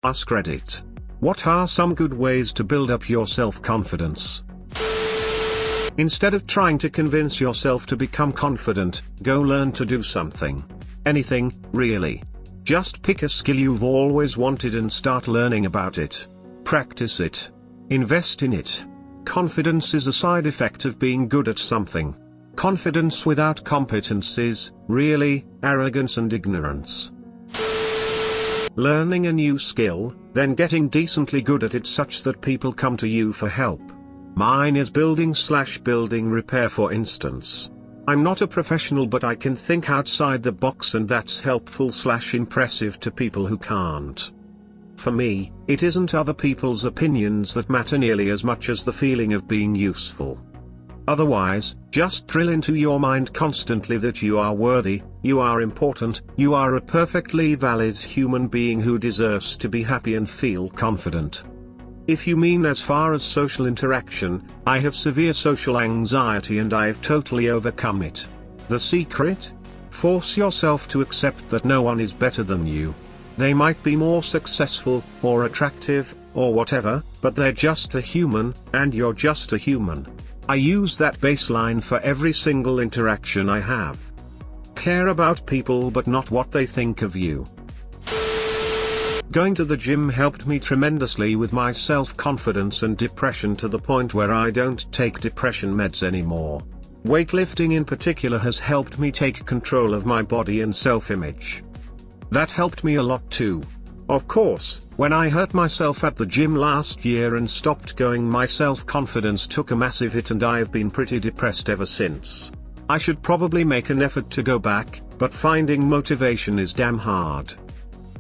Askreddit. What are some good ways to build up your self-confidence? Instead of trying to convince yourself to become confident, go learn to do something. Anything, really. Just pick a skill you've always wanted and start learning about it. Practice it. Invest in it. Confidence is a side effect of being good at something. Confidence without competence is, really, arrogance and ignorance. Learning a new skill, then getting decently good at it such that people come to you for help. Mine is building repair, for instance. I'm not a professional, but I can think outside the box, and that's helpful/impressive to people who can't. For me, it isn't other people's opinions that matter nearly as much as the feeling of being useful. Otherwise, just drill into your mind constantly that you are worthy, you are important, you are a perfectly valid human being who deserves to be happy and feel confident. If you mean as far as social interaction, I have severe social anxiety and I've totally overcome it. The secret? Force yourself to accept that no one is better than you. They might be more successful, or attractive, or whatever, but they're just a human, and you're just a human. I use that baseline for every single interaction I have. Care about people but not what they think of you. Going to the gym helped me tremendously with my self-confidence and depression, to the point where I don't take depression meds anymore. Weightlifting in particular has helped me take control of my body and self-image. That helped me a lot too. Of course, when I hurt myself at the gym last year and stopped going, my self-confidence took a massive hit and I've been pretty depressed ever since. I should probably make an effort to go back, but finding motivation is damn hard.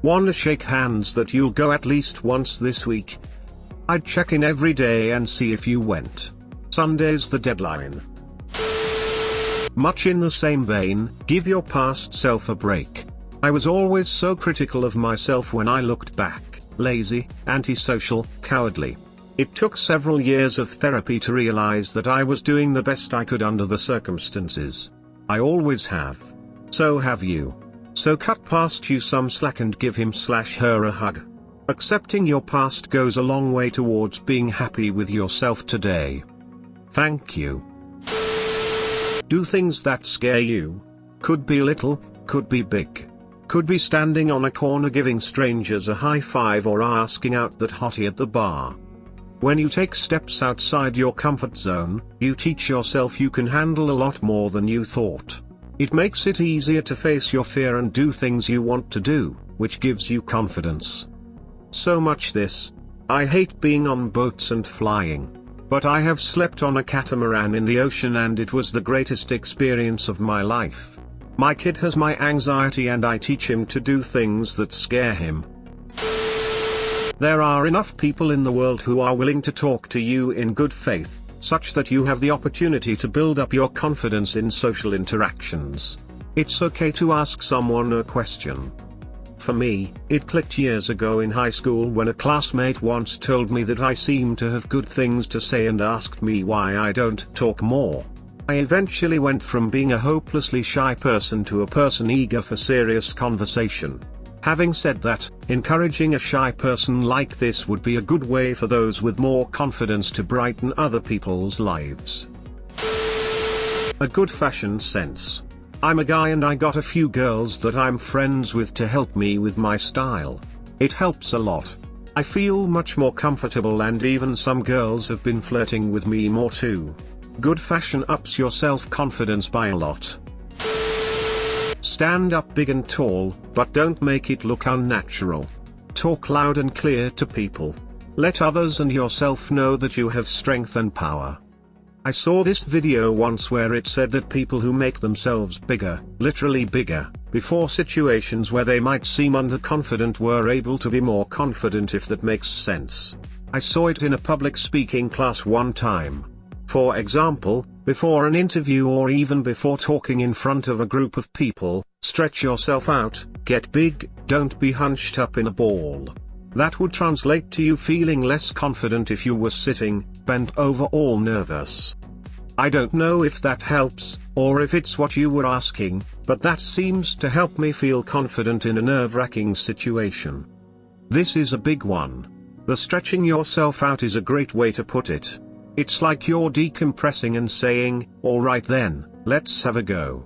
Wanna shake hands that you'll go at least once this week? I'd check in every day and see if you went. Sunday's the deadline. Much in the same vein, give your past self a break. I was always so critical of myself when I looked back, lazy, antisocial, cowardly. It took several years of therapy to realize that I was doing the best I could under the circumstances. I always have. So have you. So cut past you some slack and give him/her a hug. Accepting your past goes a long way towards being happy with yourself today. Thank you. Do things that scare you. Could be little, could be big. Could be standing on a corner giving strangers a high five or asking out that hottie at the bar. When you take steps outside your comfort zone, you teach yourself you can handle a lot more than you thought. It makes it easier to face your fear and do things you want to do, which gives you confidence. So much this. I hate being on boats and flying. But I have slept on a catamaran in the ocean and it was the greatest experience of my life. My kid has my anxiety and I teach him to do things that scare him. There are enough people in the world who are willing to talk to you in good faith, such that you have the opportunity to build up your confidence in social interactions. It's okay to ask someone a question. For me, it clicked years ago in high school when a classmate once told me that I seemed to have good things to say and asked me why I don't talk more. I eventually went from being a hopelessly shy person to a person eager for serious conversation. Having said that, encouraging a shy person like this would be a good way for those with more confidence to brighten other people's lives. A good fashion sense. I'm a guy and I got a few girls that I'm friends with to help me with my style. It helps a lot. I feel much more comfortable and even some girls have been flirting with me more too. Good fashion ups your self-confidence by a lot. Stand up big and tall, but don't make it look unnatural. Talk loud and clear to people. Let others and yourself know that you have strength and power. I saw this video once where it said that people who make themselves bigger, literally bigger, before situations where they might seem underconfident were able to be more confident, if that makes sense. I saw it in a public speaking class one time. For example, before an interview or even before talking in front of a group of people, stretch yourself out, get big, don't be hunched up in a ball. That would translate to you feeling less confident if you were sitting, bent over, all nervous. I don't know if that helps, or if it's what you were asking, but that seems to help me feel confident in a nerve-wracking situation. This is a big one. The stretching yourself out is a great way to put it. It's like you're decompressing and saying, "Alright then, let's have a go."